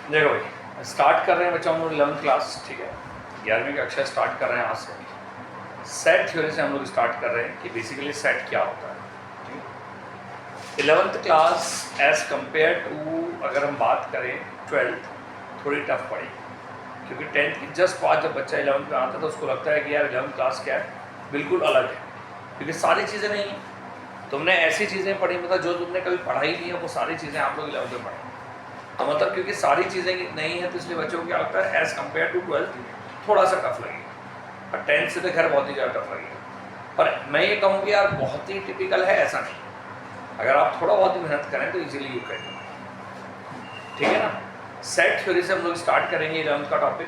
देखो भाई, स्टार्ट कर रहे हैं बच्चों हम लोग 11th क्लास, ठीक है, 11वीं कक्षा स्टार्ट कर रहे हैं आज से। सेट थ्योरी से हम लोग स्टार्ट कर रहे हैं कि बेसिकली सेट क्या होता है, ठीक है। 11th class as compare to अगर हम बात करें 12th, थोड़ी टफ पड़ी, क्योंकि 10th की जस्ट बाद जब बच्चा 11th में आता है तो उसको लगता है कि यार 11th क्लास क्या है, बिल्कुल अलग है, क्योंकि सारी चीज़ें नहीं हैं। तुमने ऐसी चीज़ें पढ़ी, मतलब जो तुमने कभी पढ़ाई नहीं है वो सारी चीज़ें आप लोग 11th में पढ़े, तो मतलब क्योंकि सारी चीज़ें नहीं है तो इसलिए बच्चों को क्या लगता है एज़ कम्पेयर टू 12th थोड़ा सा टफ लगेगा। और 10th से तो खैर बहुत ही ज़्यादा टफ लगेगा, पर मैं ये कहूँगी यार बहुत ही टिपिकल है, ऐसा नहीं। अगर आप थोड़ा बहुत ही मेहनत करें तो इजीली यू कैन, ठीक है ना। सेट थ्योरी से हम लोग स्टार्ट करेंगे 11th का टॉपिक।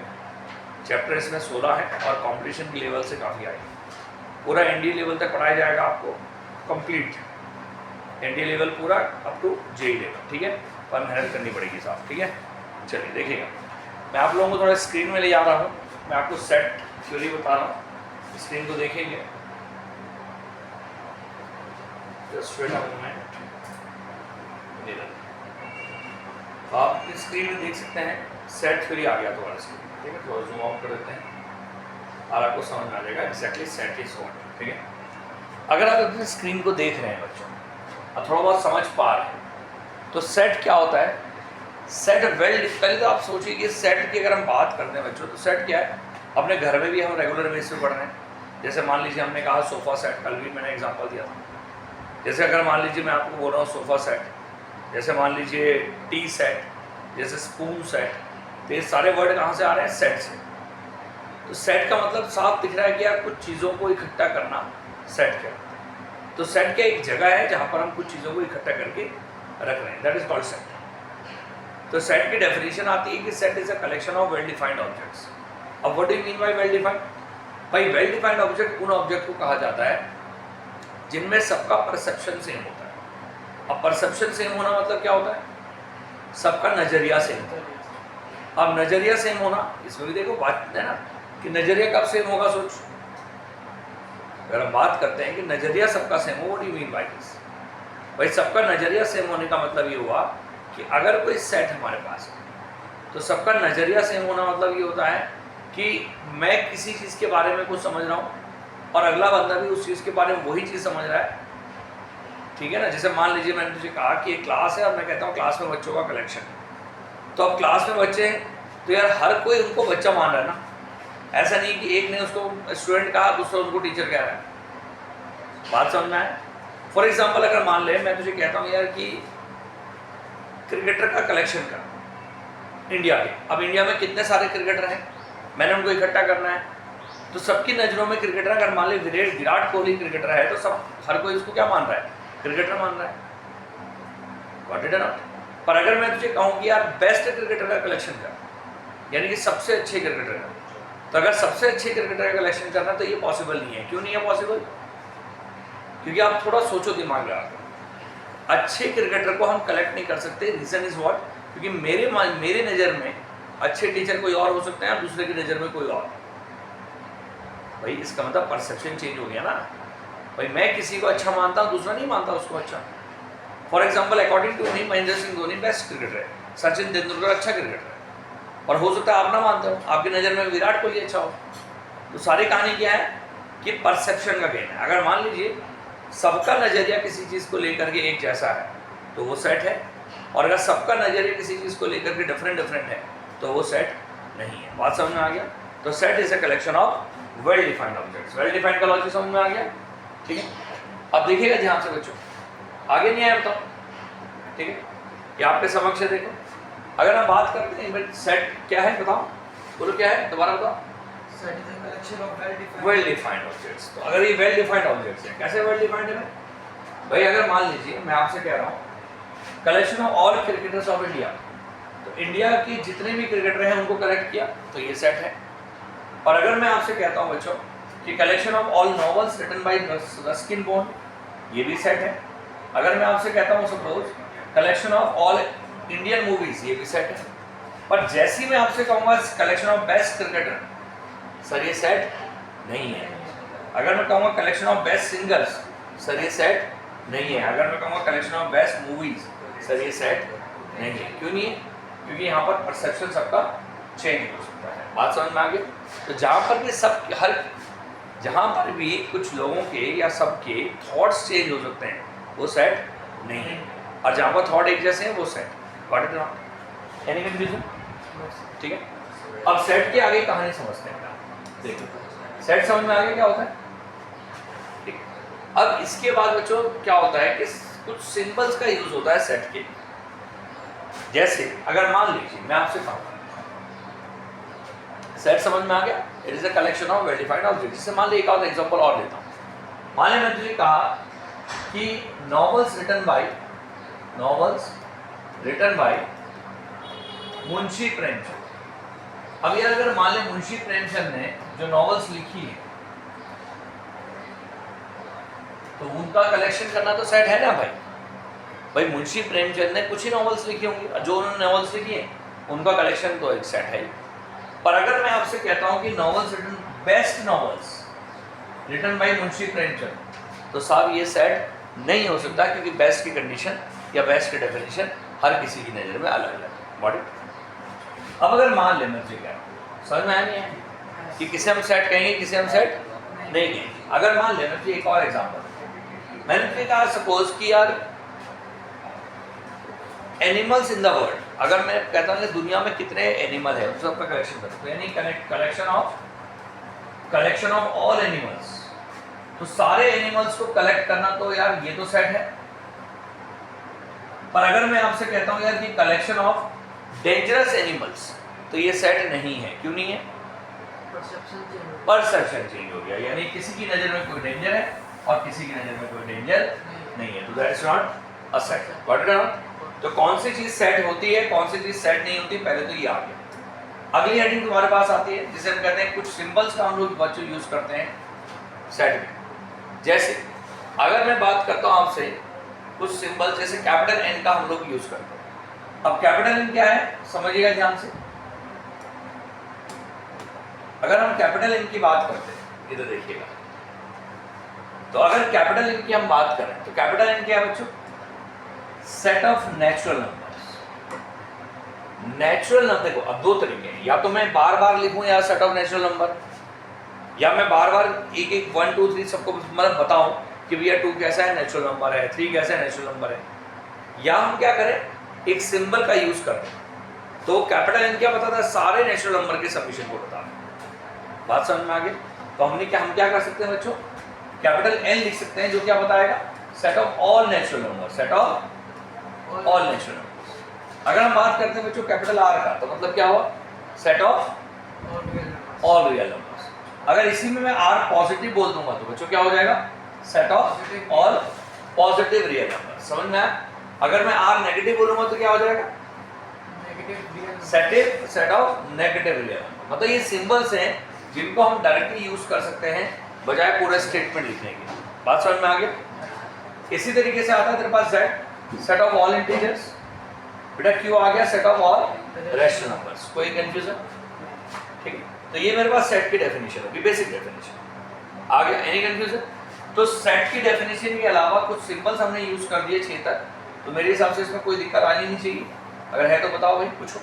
चैप्टर इसमें 16 है और कॉम्पिटिशन की लेवल से काफ़ी आएगी। पूरा एनडी लेवल तक पढ़ाया जाएगा आपको, कंप्लीट एनडी लेवल पूरा अप टू जेई लेवल, ठीक है, पर मेहनत करनी पड़ेगी साहब, ठीक है। चलिए देखिएगा, मैं आप लोगों को थोड़ा स्क्रीन में ले जा रहा हूँ, मैं आपको सेट थ्योरी बता रहा हूँ, स्क्रीन को देखेंगे। आप स्क्रीन में देख सकते हैं सेट थ्योरी आ गया तुम्हारा स्क्रीन, ठीक है। थोड़ा जूम आउट कर देते हैं और आपको समझ में आ जाएगा एक्जैक्टली सेट इज व्हाट, ठीक है। अगर आप अपनी स्क्रीन को देख रहे हैं बच्चों और थोड़ा बहुत समझ पा रहे हैं तो सेट क्या होता है। सेट पहले तो आप सोचिए कि सेट की अगर हम बात करते हैं बच्चों तो सेट क्या है, अपने घर में भी हम रेगुलर बेसिस पे पढ़ रहे हैं। जैसे मान लीजिए हमने कहा सोफ़ा सेट, कल भी मैंने एग्जांपल दिया था। जैसे अगर मान लीजिए मैं आपको बोल रहा हूँ सोफ़ा सेट, जैसे मान लीजिए टी सेट, जैसे स्पून सेट, तो ये सारे वर्ड कहाँ से आ रहे हैं, सेट से। तो सेट का मतलब साफ दिख रहा है कि यार कुछ चीज़ों को इकट्ठा करना सेट कहते हैं। तो सेट क्या एक जगह है जहाँ पर हम कुछ चीज़ों को इकट्ठा करके रख रहे हैं, दैट इज कॉल्ड सेट। तो सेट की डेफिनेशन आती है कि set is a collection of well defined objects. अब what do you mean by well defined? भाई वेल डिफाइंड ऑब्जेक्ट उन ऑब्जेक्ट को कहा जाता है जिनमें सबका परसेप्शन सेम होता है। अब परसेप्शन सेम होना मतलब क्या होता है, सबका नज़रिया सेम होता है। अब नज़रिया सेम होना, इसमें भी देखो बात है ना कि नज़रिया कब सेम होगा, सोच। अगर हम बात करते हैं कि नज़रिया सबका सेम हो, what do you mean by this? भाई सबका नज़रिया सेम होने का मतलब ये हुआ कि अगर कोई सेट हमारे पास है तो सबका नज़रिया सेम होना मतलब ये होता है कि मैं किसी चीज़ के बारे में कुछ समझ रहा हूँ और अगला बंदा भी उस चीज़ के बारे में वही चीज़ समझ रहा है, ठीक है ना। जैसे मान लीजिए मैंने तुझे कहा कि एक क्लास है और मैं कहता हूँ क्लास में बच्चों का कलेक्शन है, तो अब क्लास में बच्चे हैं तो यार हर कोई उनको बच्चा मान रहा है ना। ऐसा नहीं कि एक ने उसको स्टूडेंट कहा दूसरा उनको टीचर कह रहा है, बात समझ में आए। फॉर एग्जाम्पल अगर मान ले मैं तुझे कहता हूँ यार कि क्रिकेटर का कलेक्शन कर इंडिया के, अब इंडिया में कितने सारे क्रिकेटर हैं, मैंने उनको इकट्ठा करना है, तो सबकी नज़रों में क्रिकेटर, अगर मान ली विराट कोहली क्रिकेटर है तो सब हर कोई उसको क्या मान रहा है, क्रिकेटर मान रहा है, गॉट इट और नॉट। पर अगर मैं तुझे कहूँ कि यार बेस्ट क्रिकेटर का कलेक्शन कर, यानी कि सबसे अच्छे क्रिकेटर का, तो अगर सबसे अच्छे क्रिकेटर का कलेक्शन करना तो ये पॉसिबल नहीं है। क्यों नहीं है पॉसिबल? क्योंकि आप थोड़ा सोचो दिमाग लगा कर, अच्छे क्रिकेटर को हम कलेक्ट नहीं कर सकते। Reason is what? क्योंकि मेरे नज़र में अच्छे टीचर कोई और हो सकते हैं और दूसरे की नज़र में कोई और। भाई इसका मतलब परसेप्शन चेंज हो गया ना। भाई मैं किसी को अच्छा मानता हूँ, दूसरा नहीं मानता उसको अच्छा। For example according to me Mahendra Singh Dhoni best cricketer है, सचिन तेंदुलकर अच्छा क्रिकेटर है, और हो सकता है आप ना मानते हो, आपकी नज़र में विराट कोहली अच्छा हो। तो सारी कहानी क्या है कि परसेप्शन का गेम है। अगर मान लीजिए सबका नज़रिया किसी चीज़ को लेकर के एक जैसा है तो वो सेट है, और अगर सबका नज़रिया किसी चीज़ को लेकर के डिफरेंट है तो वो सेट नहीं है। बात समझ में आ गया? तो set is a collection of well defined objects. Well defined का लॉजिक समझ में आ गया, ठीक है। अब देखिएगा ध्यान से बच्चों, आगे नहीं आया बताओ, ठीक है, ये आपके समक्ष है। देखो अगर हम बात करते हैं सेट क्या है, बताओ, बोलो क्या है, दोबारा बताओ। Well defined objects. तो अगर ये वेल डिफाइंड ऑब्जेक्ट्स हैं, कैसे वेल डिफाइंड है भाई? अगर मान लीजिए मैं आपसे कह रहा हूँ collection of all cricketers of India, तो इंडिया की जितने भी क्रिकेटर हैं उनको कलेक्ट किया तो ये सेट है। और अगर मैं आपसे कहता हूँ बच्चों कि collection of all novels written by Ruskin Bond, ये भी सेट है। अगर मैं आपसे कहता हूँ suppose collection of all Indian movies, ये भी सेट है। पर जैसे ही मैं आपसे कहूँगा collection of best cricketer, sir ये सेट नहीं है। अगर मैं कहूँगा collection of best singers, sir ये सेट नहीं है। अगर मैं कहूँगा collection of best movies, sir ये सेट नहीं है। क्यों नहीं है? क्योंकि यहाँ पर परसेप्शन सबका चेंज हो सकता है। बात समझ में आ गई? तो जहाँ पर भी सब हर जहाँ पर भी कुछ लोगों के या सबके थॉट्स चेंज हो सकते हैं वो सेट नहीं है, और जहाँ पर थॉट एक जैसे हैं वो set. Got it not? Any confusion? ठीक है, अब सेट के आगे कहानी समझते हैं। देखो सेट समझ में आ गया क्या होता है? ठीक, अब इसके बाद बच्चों क्या होता है कि कुछ सिंबल्स का यूज होता है सेट के। जैसे अगर मान लीजिए मैं आपसे कहूँ सेट समझ में आ गया, it is a collection of well defined objects. जैसे मान लीजिए एक और एग्जांपल और लेता हूँ। मान लीजिए मैं तुझे कहा कि novels written by Munshi Premchand. अब यार अगर मान लें मुंशी प्रेमचंद ने जो नॉवेल्स लिखी है तो उनका कलेक्शन करना तो सेट है ना भाई मुंशी प्रेमचंद ने कुछ ही नॉवेल्स लिखी होंगी, जो उन्होंने नॉवेल्स लिखी है उनका कलेक्शन तो एक सेट है। पर अगर मैं आपसे कहता हूं कि novels written best novels written by Munshi Premchand, तो साहब ये सेट नहीं हो सकता, क्योंकि बेस्ट की कंडीशन या बेस्ट की डेफिनेशन हर किसी की नज़र में अलग अलग है। बॉडी अब अगर मान लें मुझे क्या समझ में आया नहीं है कि किसे हम सेट कहेंगे किसे हम सेट नहीं कहेंगे। अगर मान लें मुझे एक और एग्जांपल, मैंने तुझे कहा सपोज कि यार एनिमल्स इन द वर्ल्ड, अगर मैं कहता हूँ कि दुनिया में कितने एनिमल है उन सबका कलेक्शन करो, तो यानी कलेक्शन ऑफ ऑल एनिमल्स, तो सारे एनिमल्स को कलेक्ट करना तो यार ये तो सेट है। पर अगर मैं आपसे कहता हूँ यार कि कलेक्शन ऑफ डेंजरस एनिमल्स, तो ये सेट नहीं है। क्यों नहीं है? परसेप्शन चेंज हो गया, यानी किसी की नज़र में कोई डेंजर है और किसी की नज़र में कोई डेंजर नहीं है, तो that is not a set. What is not? तो कौन सी चीज सेट होती है कौन सी चीज सेट नहीं होती, पहले तो ये आ गया। अगली हेडिंग तुम्हारे पास आती है जिसे हम कहते हैं कुछ सिंबल्स का हम लोग बच्चों यूज करते हैं सेट में। जैसे अगर मैं बात करता हूँ आपसे कुछ सिंबल, जैसे कैपिटल एन का हम लोग यूज करते हैं। अब कैपिटल एन क्या है समझिएगा ध्यान से। अगर हम कैपिटल एन की बात करते हैं, इधर देखिएगा, तो अगर कैपिटल एन की हम बात करें तो कैपिटल एन क्या है बच्चों? Set of natural numbers. Natural number देखो अब दो तरीके हैं, या तो मैं बार बार लिखूं यार सेट ऑफ नेचुरल नंबर, या मैं बार बार एक 1 2 3 सबको मतलब बताऊं कि भैया 2 कैसा है नेचुरल नंबर है, 3 कैसा है नेचुरल नंबर है। या हम क्या करें एक सिंबल का यूज करते हैं, तो कैपिटल एन क्या बताता है? सारे नेचुरल नंबर के समीशन को बताता है। बात समझ में आ गई? तो हम क्या कर सकते हैं बच्चों? कैपिटल एन लिख सकते हैं जो क्या बताएगा? Set of all natural number, set of all natural numbers. अगर हम बात करते हैं बच्चों कैपिटल आर का, तो मतलब क्या हुआ? Set of all real numbers. अगर इसी में मैं आर पॉजिटिव बोल दूंगा तो बच्चों क्या हो जाएगा? Set of all positive real numbers. समझ में आया? अगर मैं आर नेगेटिव बोलूंगा तो क्या हो जाएगा? Set of negative real number. मतलब ये सिंबल्स हैं जिनको हम डायरेक्टली यूज कर सकते हैं बजाय पूरे स्टेटमेंट लिखने के। बात समझ में आ गई? इसी तरीके से आता है तेरे पास Z, set of all integers. बेटा क्यों आ गया? Set of all rational numbers. कोई कंफ्यूजन? ठीक है, तो ये मेरे पास सेट की डेफिनेशन है, बेसिक डेफिनेशन आ गया। Any confusion? तो सेट की डेफिनेशन के अलावा कुछ सिंबल्स हमने यूज कर दिए 6 तक, तो मेरे हिसाब से इसमें कोई दिक्कत आनी नहीं चाहिए। अगर है तो बताओ भाई, पूछो।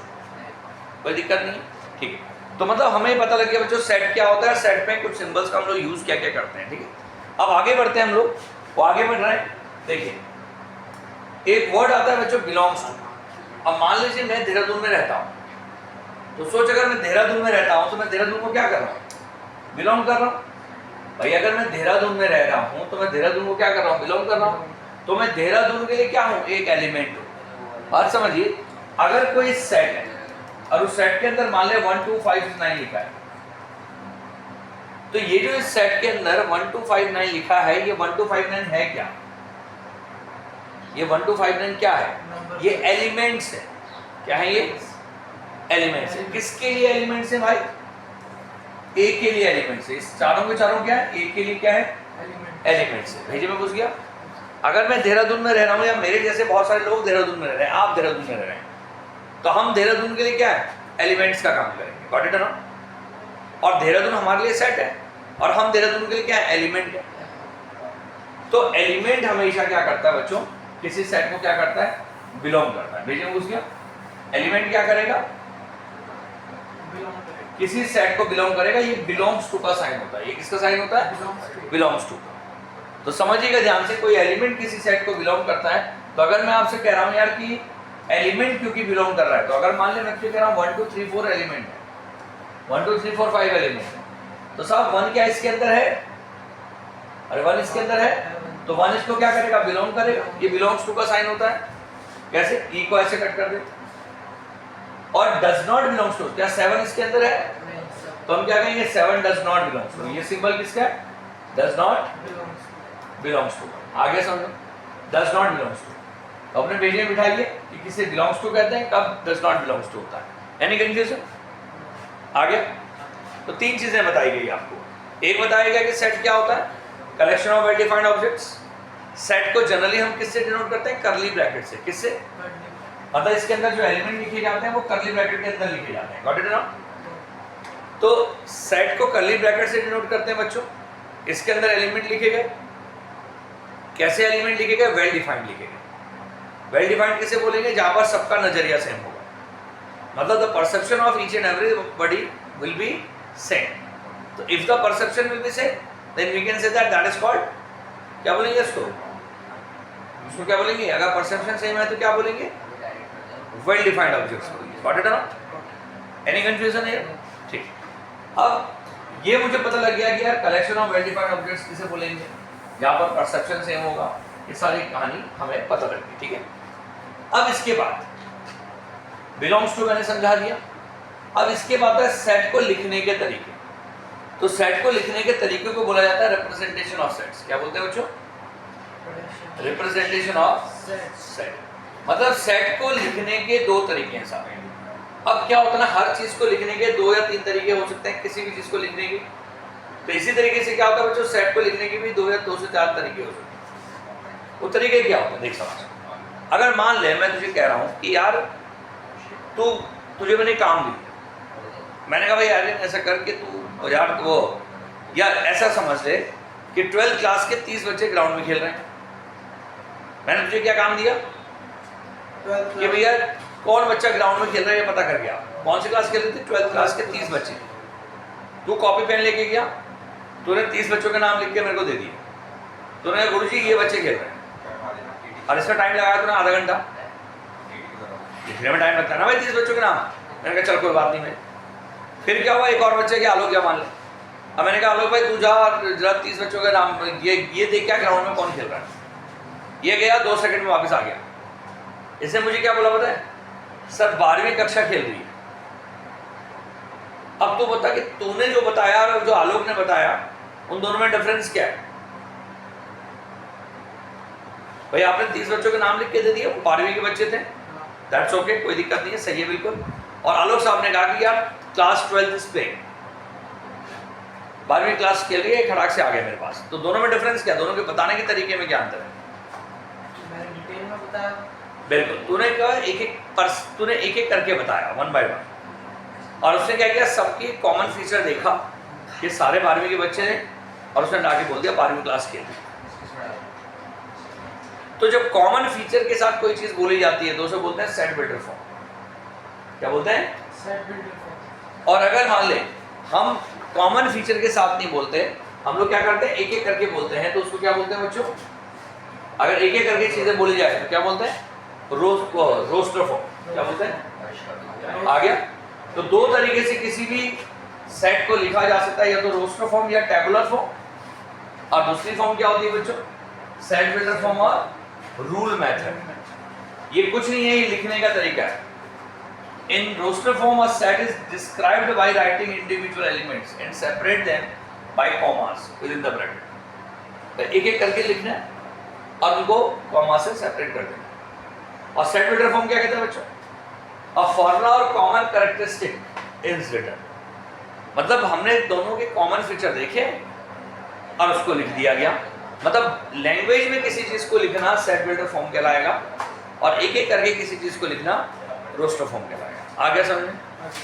कोई दिक्कत नहीं है? ठीक है, तो मतलब हमें पता लग गया बच्चों सेट क्या होता है, सेट में कुछ सिंबल्स का हम लोग यूज क्या क्या करते हैं। ठीक है, अब आगे बढ़ते हैं हम लोग। वो आगे बढ़ रहे हैं, देखिए एक वर्ड आता है बच्चों बिलोंग्स टू। अब मान लीजिए मैं देहरादून में रहता हूँ, तो सोच अगर मैं देहरादून में रहता हूँ तो मैं देहरादून को क्या कर रहा हूँ? बिलोंग कर रहा हूँ भाई। अगर मैं देहरादून में रह रहा हूँ तो मैं देहरादून को क्या कर रहा हूँ? बिलोंग कर रहा हूँ। तो मैं देहरादून के लिए क्या हूँ? एक एलिमेंट हूँ। बात समझिए, अगर कोई सेट है और उस सेट के अंदर मान ले 1 2 5 9 लिखा है, तो ये जो इस सेट के अंदर 1 2 5 9 लिखा है, ये 1 2 5 9 है क्या? ये 1 2 5 9 क्या है? ये एलिमेंट्स है। क्या है ये? एलिमेंट्स है। किसके लिए एलिमेंट्स है भाई? ए के लिए एलिमेंट्स है। इस चारों के चारों क्या है? ए के लिए क्या है? एलिमेंट्स है। भेजे में घुस गया। अगर मैं देहरादून में रह रहा हूँ या मेरे जैसे बहुत सारे लोग देहरादून में रह रहे हैं, आप देहरादून में रह रहे हैं, तो हम देहरादून के लिए क्या है? एलिमेंट्स का काम करेंगे। गॉट इट ना? और देहरादून हमारे लिए सेट है और हम देहरादून के लिए क्या है? एलिमेंट है। तो एलिमेंट हमेशा क्या करता है बच्चों? किसी सेट को क्या करता है? बिलोंग करता है। भेजे में घुस गया। एलिमेंट क्या करेगा, किसी सेट को बिलोंग करेगा। ये बिलोंग्स टू का साइन होता है। ये किसका साइन होता है, बिलोंग्स टू। तो समझिएगा ध्यान से, कोई एलिमेंट किसी सेट को बिलोंग करता है। तो अगर मैं आपसे कह रहा हूं यार कि एलिमेंट क्योंकि बिलोंग कर रहा है, तो अगर मान ले मैं कह रहा हूं 1 2 3 4 एलिमेंट है, 1 2 3 4 5 एलिमेंट है, तो साहब 1 क्या इसके अंदर है, अरे 1 इसके अंदर है, तो 1 इसको क्या करेगा, बिलोंग करेगा। ये बिलोंग्स टू का साइन होता है। कैसे, ई को ऐसे कट कर दे। और डज नॉट बिलोंग्स टू, क्या 7 इसके अंदर है, तो हम क्या कहेंगे 7 डज नॉट बिलोंग्स टू। ये सिंबल किसका है, डज नॉट बिलोंग्स टू। आगे समझो, डज नॉट बिलोंग्स टू। तो अपने पेज में बिठाइए कि किसे बिलोंग्स टू कहते हैं, कब डज नॉट बिलोंग्स टू होता है। Any confusion? आगे तो 3 चीजें बताई गई आपको। एक बताया गया कि सेट क्या होता है, collection of well defined objects. Set को जनरली हम किससे डिनोट करते हैं, करली ब्रैकेट से। किससे, मतलब इसके अंदर जो एलिमेंट लिखे जाते हैं वो करली ब्रैकेट के अंदर लिखे जाते हैं। गॉट इट ना? तो सेट को करली ब्रैकेट से डिनोट करते हैं बच्चों। इसके अंदर एलिमेंट लिखे गए, कैसे एलिमेंट लिखे गए, वेल डिफाइंड लिखे गए। वेल डिफाइंड किसे बोलेंगे, जहां पर सबका नजरिया सेम होगा, मतलब the perception of each and everybody will be same. तो if the perception will be same then we can say that is called, क्या बोलेंगे इसको क्या बोलेंगे, अगर परसेप्शन सेम है तो क्या बोलेंगे, वेल डिफाइंड ऑब्जेक्ट्स बोलेंगे। गॉट इट ना? एनी कंफ्यूजन है? ठीक। अब ये मुझे पता लग गया कि यार collection of well defined objects किसे बोलेंगे, यहाँ पर परसेप्शन सेम होगा। ये सारी कहानी हमें पता लग गई, ठीक है। अब इसके बाद बिलोंग्स टू मैंने समझा दिया। अब इसके बाद है सेट को लिखने के तरीके। तो सेट को लिखने के तरीके को बोला जाता है रिप्रेजेंटेशन ऑफ सेट्स। क्या बोलते हैं बच्चों, रिप्रेजेंटेशन ऑफ सेट। मतलब सेट को लिखने के 2 तरीके हैं साहब। अब क्या होता है ना, हर चीज को लिखने के 2 या 3 तरीके हो सकते हैं, किसी भी चीज को लिखने के। तो इसी तरीके से क्या होता है बच्चों, सेट को लिखने के भी 2 या 2 से 4 तरीके हो सकते हैं। वो तरीके क्या होते हैं, देख समझ। अगर मान ले मैं तुझे कह रहा हूं कि यार तुझे मैंने काम दिया, मैंने कहा भाई यार ऐसा करके तू यार वो, यार ऐसा समझ ले कि 12th क्लास के 30 बच्चे ग्राउंड में खेल रहे हैं। मैंने तुझे क्या काम दिया कि भैया कौन बच्चा ग्राउंड में खेल रहा है ये पता कर गया। कौन सी क्लास खेल रहे थे, 12th क्लास के 30 बच्चे। तू कॉपी पेन लेके गया, तूने 30 बच्चों के नाम लिख के मेरे को दे दिए। तूने गुरु जी ये बच्चे खेल रहे हैं, और इसका टाइम लगाया तूने आधा घंटा। लिखने में टाइम लगता है ना भाई 30 बच्चों के नाम। मैंने कहा चल कोई बात नहीं भाई। फिर क्या हुआ, एक और बच्चे के आलोक क्या मान ले। अब मैंने कहा आलोक भाई तू जा जरा 30 बच्चों के नाम ये देख क्या ग्राउंड में कौन खेल रहा है। ये गया 2 सेकंड में वापस आ गया। इसने मुझे क्या बोला पता है, सर 12वीं कक्षा खेल रही है। अब तू बता कि तूने जो बताया और जो आलोक ने बताया उन दोनों में डिफरेंस क्या है। भाई आपने 30 बच्चों के नाम लिख के दे दिए, 12वीं के बच्चे थे, दैट्स ओके, कोई दिक्कत नहीं है, सही है बिल्कुल। और आलोक साहब ने कहा कि यार क्लास 12th इज प्लेइंग, 12वीं क्लास खेल रही है, खड़ाक से आ गया मेरे पास। तो दोनों में डिफरेंस क्या, दोनों के बताने के तरीके में क्या अंतर है। डिटेल में बताया, बिल्कुल। तूने एक एक करके बताया 1 by 1, और उसने क्या किया, सबकी कॉमन फीचर देखा कि सारे 12वीं के बच्चे हैं, और उसने डाके बोल दिया 12वीं क्लास खेल रही है। तो जब कॉमन फीचर के साथ कोई चीज बोली जाती है तो उसे बोलते हैं सेट बिल्डर फॉर्म। क्या बोलते हैं, सेट बिल्डर फॉर्म। और अगर मान ले हम कॉमन फीचर के साथ नहीं बोलते, हम लोग क्या करते हैं एक एक करके बोलते हैं, तो उसको क्या बोलते हैं बच्चों, अगर एक एक करके चीजें बोली जाए तो क्या बोलते हैं, रोस्टर फॉर्म। क्या बोलते हैं, आ गया। तो 2 तरीके से किसी भी सेट को लिखा जा सकता है, या तो रोस्टर फॉर्म या टेबुलर फॉर्म, और दूसरी फॉर्म क्या होती है बच्चों, सेट बिल्डर फॉर्म और रूल मेथड। ये कुछ नहीं है, ये लिखने का तरीका है। In roster form, a set is described by writing individual elements and separate them by commas within the bracket. तो एक एक करके लिखना है और उनको कॉमा से सेपरेट कर देना। और सेट बिल्डर फॉर्म क्या कहते हैं बच्चों, अ फॉर्मूला और कॉमन कैरेक्टरिस्टिक इज रिटन। मतलब हमने दोनों के कॉमन फीचर देखे और उसको लिख दिया गया। मतलब लैंग्वेज में किसी चीज को लिखना सेट बिल्डर फॉर्म कहलाएगा, और एक एक करके किसी चीज को लिखना रोस्टर फॉर्म कहलाएगा। आ गया समझ में,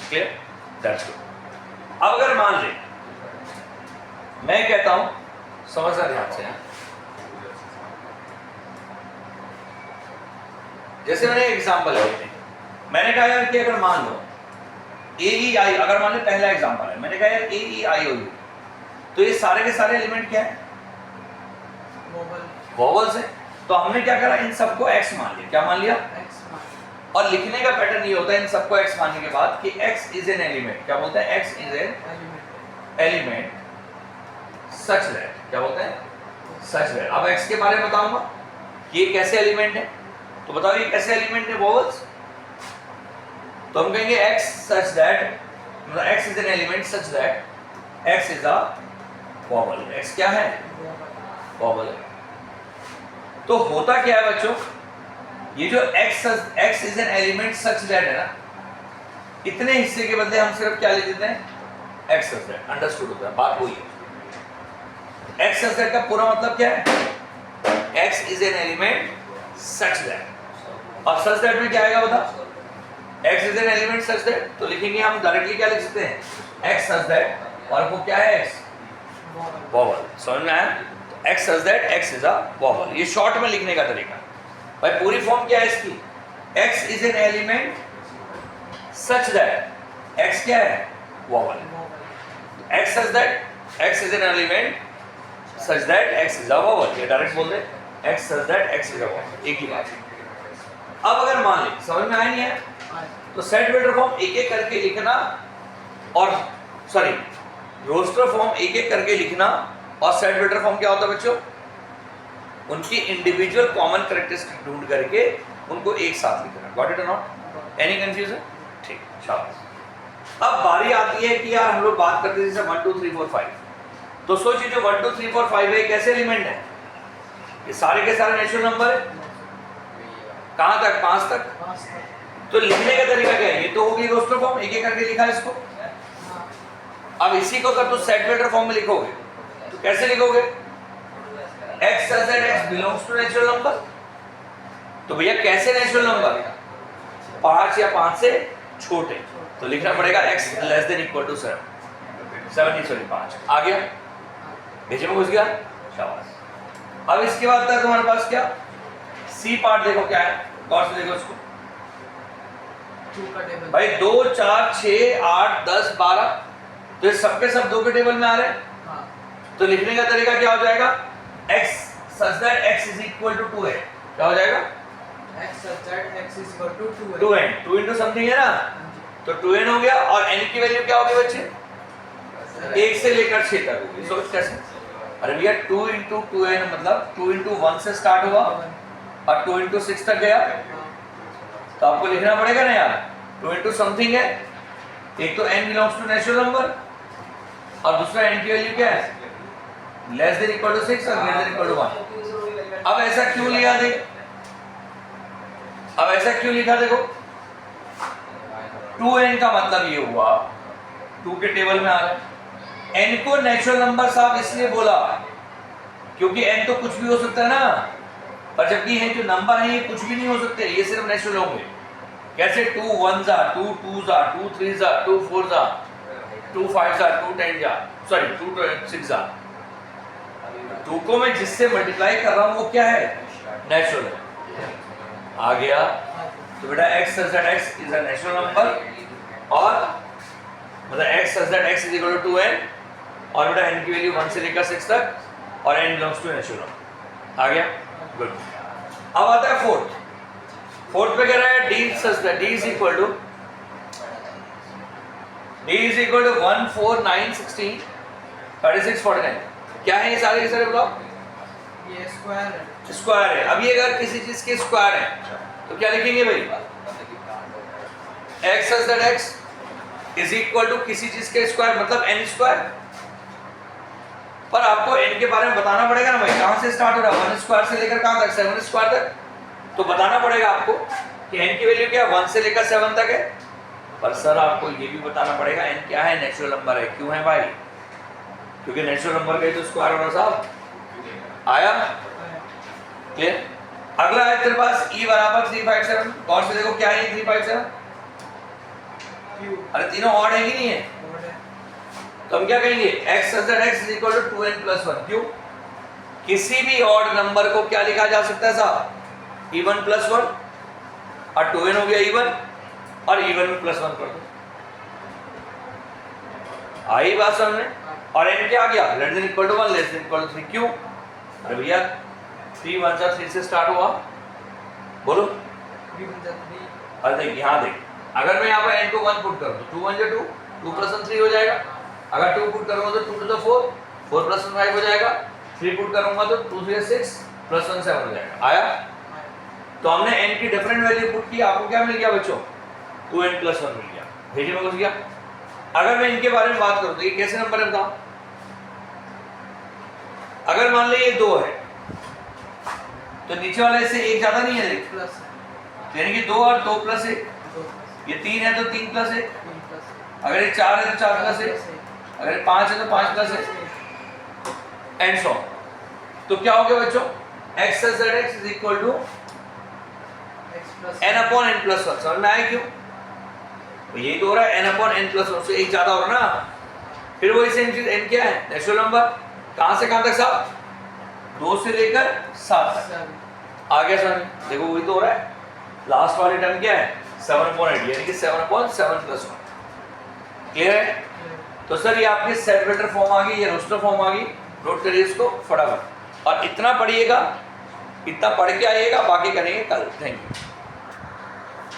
क्लियर, दैट्स गुड। अब अगर मान ले मैं कहता हूं, समझना ध्यान से, जैसे मैंने एग्जांपल लिया, मैंने कहा यार कि अगर मान लो ए ई आई, अगर मान लो पहला एग्जांपल है, मैंने कहा यार ए ई आई ओ यू, तो ये सारे के सारे एलिमेंट क्या है? वोवल वोवल्स है। तो हमने क्या करा, इन सबको एक्स मान लिया। क्या मान लिया? एक्स मान और लिखने का पैटर्न ये होता है इन सबको एक्स मानने के बाद कि एक्स इज एन एलिमेंट। क्या बोलते हैं? X is an element element such that. क्या बोलते हैं? Such that. अब एक्स के बारे में बताऊंगा कि ये कैसे एलिमेंट है, तो बताओ ये कैसे एलिमेंट है वोवल्स? तो हम कहेंगे एक्स सच दैट, मतलब x is an element such that x is a vowel. X क्या है? वोवल है। तो होता क्या है बच्चों, ये जो x is an element such that है ना, इतने हिस्से के बदले हम सिर्फ क्या लिख देते हैं? X such that. अंडरस्टूड होता है, बात वही है। एक्स सच दैट का पूरा मतलब क्या है? X is an element such that. और सच दैट में क्या आएगा बता? X is an element such that, तो लिखेंगे हम डायरेक्टली क्या लिख सकते हैं? एक्स सच दैट, और वो क्या है? X vowel. समझ में आया? X such that x is a vowel. ये शॉर्ट में लिखने का तरीका। भाई पूरी फॉर्म क्या है इसकी? X is an element such that x क्या है? Vowel. X such that x is an element such that x is a vowel. ये डायरेक्ट बोल दे, x such that x is a vowel, एक ही बात। अब अगर मान ले, समझ में आया नहीं है, तो सेट वेक्टर फॉर्म एक एक करके लिखना, और सॉरी रोस्टर फॉर्म एक एक करके लिखना, और सेट वेक्टर फॉर्म क्या होता है बच्चों? उनकी इंडिविजुअल कॉमन कैरेक्टरिस्टिक ढूंढ करके उनको एक साथ लिखना। गॉट इट और नॉट? Any confusion? ठीक, शाबाश। अब बारी आती है कि यार हम लोग बात करते हैं जैसे 1 2 3 4 5, तो सोचिए जो 1 2 3 4 5 है कैसे एलिमेंट है? ये सारे के सारे नेचुरल नंबर है। कहां तक? 5 तक। तो लिखने का तरीका क्या है? ये तो होगी रोस्टर फॉर्म, एक एक करके लिखा है इसको। अब इसी को अगर तो सेट वेक्टर फॉर्म में लिखोगे तो कैसे लिखोगे? x such that x belongs to natural number. तो भैया कैसे नेचुरल नंबर? 5 या 5 से छोटे, तो लिखना पड़ेगा x less than equal to 5। आ गया? भेजे में घुस गया? शाबाश। अब इसके बाद तक तुम्हारे पास क्या? सी पार्ट देखो क्या है, गौर से देखो इसको भाई। 2 4 6 8 10 12, तो ये सबके सब 2 के टेबल में आ रहे हैं। तो लिखने का तरीका क्या हो जाएगा? x such that x is equal to 2n। क्या हो जाएगा? x such that x is equal to 2n। 2n 2 into something है ना, तो 2n हो गया। और n की वैल्यू क्या होगी बच्चे? 1 से लेकर 6 तक होगी। सोच कैसे? अरे भैया 2 into 2n मतलब 2 into 1 से स्टार्ट हुआ और 2 into 6 तक गया, तो आपको लिखना पड़ेगा ना यार। 2 into something है, एक तो n belongs to natural number, और दूसरा n की वैल्यू क्या है? लेस देन इक्वल टू 6 और ग्रेटर देन इक्वल टू 1। अब ऐसा क्यों लिया? देख, अब ऐसा क्यों लिखा? देखो 2n का मतलब ये हुआ 2 के टेबल में आ रहा है। n को नेचुरल नंबर साहब इसलिए बोला क्योंकि n तो कुछ भी हो सकता है ना, पर जबकि ये जो नंबर है ये कुछ भी नहीं हो सकते, ये सिर्फ नेचुरल होंगे। कैसे? 2 1s are 2 2s are 2 3s are 2 4s are 2 5s are 2 10s are, sorry 2 6s are। 2 को मैं जिससे मल्टीप्लाई कर रहा हूं वो क्या है? नेचुरल है। आ गया? तो बेटा x such that x is a natural number, और मतलब x such that x is equal to 2n, और बेटा n की वैल्यू 1 से लेकर 6 तक, और n belongs to natural number। आ गया? गुड। अब आता है फोर्थ पे कह रहा है d such that d is equal to 1 4 9 16 36 49। क्या है ये सारे के सारे बताओ? ये स्क्वायर है। स्क्वायर है। अब ये अगर किसी चीज के स्क्वायर है तो क्या लिखेंगे भाई? x such that x is equal to किसी चीज के स्क्वायर मतलब n स्क्वायर। पर आपको n के बारे में बताना पड़ेगा ना भाई, कहां से स्टार्ट हो रहा है? 1 स्क्वायर से लेकर कहां तक? 7 स्क्वायर तक। तो बताना पड़ेगा आपको कि n की वैल्यू क्या 1 से लेकर 7 तक है। पर सर आपको ये भी बताना पड़ेगा n क्या है? नेचुरल नंबर है। क्यों है भाई? क्योंकि नेचुरल नंबर का ही तो स्क्वायर होना साहब। आया? क्लियर? अगला है तेरे पास e बराबर 357। गौर से देखो क्या है 357? अरे तीनों ऑड है कि नहीं है? तो हम क्या कहेंगे? x such that x is equal to 2n plus 1। क्यों? किसी भी ऑड नंबर को क्या लिखा जा सकता है साहब? even plus 1, और 2n हो गया even, और इवन में +1 कर दो। आई बात समझ में? और n क्या आ गया? Less than equal to 1, less than equal to 3। क्यों? अरे भैया 3 1 जा 3 से स्टार्ट हुआ, बोलो। 3 1 जा 3। अरे देख यहाँ देख, अगर मैं यहाँ पर n को 1 पुट करूँ तो 2 1 जा 2, 2 + 1 3 हो जाएगा। अगर 2 पुट करूँगा तो 2 to the 4, 4 + 1 5 हो जाएगा। 3 पुट करूँगा तो 2 3 6 + 1 7 हो जाएगा। आया? तो हमने n की डिफरेंट वैल्यू पुट की, आपको क्या मिल गया बच्चों? 2n + 1 मिल गया। भेजिए में घुस गया। अगर मैं इनके बारे में बात करूं तो ये कैसे नंबर है बताओ? अगर मान लीजिए ये 2 है तो नीचे वाले से एक ज्यादा नहीं है, प्लस यानी कि 2 और 2 + 1। 2 ये 3 है तो 3 + 1। 3 प्लस अगर ये 4 है तो 4 + 1। अगर ये 5 है तो 5 + 1 एंड सो। तो क्या हो गया बच्चों? x + zx = x plus n/n+1। समझ में आया क्यों? तो यही तो हो रहा है, n/n+1 से एक ज्यादा हो रहा ना। फिर वही सेम चीज n क्या है? Natural number. कहां से कहां तक साहब? 2 से लेकर 7 तक। 7। आ गया समझ? देखो वही तो हो रहा है। लास्ट वाली टर्म क्या है? 7/8, यानी कि 7/7 + 1। क्लियर है? तो सर ये आपकी सेट वेक्टर फॉर्म आ गई या रोस्टर फॉर्म आ गई। नोट करिए इसको फटाफट और इतना पढ़िएगा, इतना पढ़ के आइएगा, बाकी करेंगे कल। Thank you.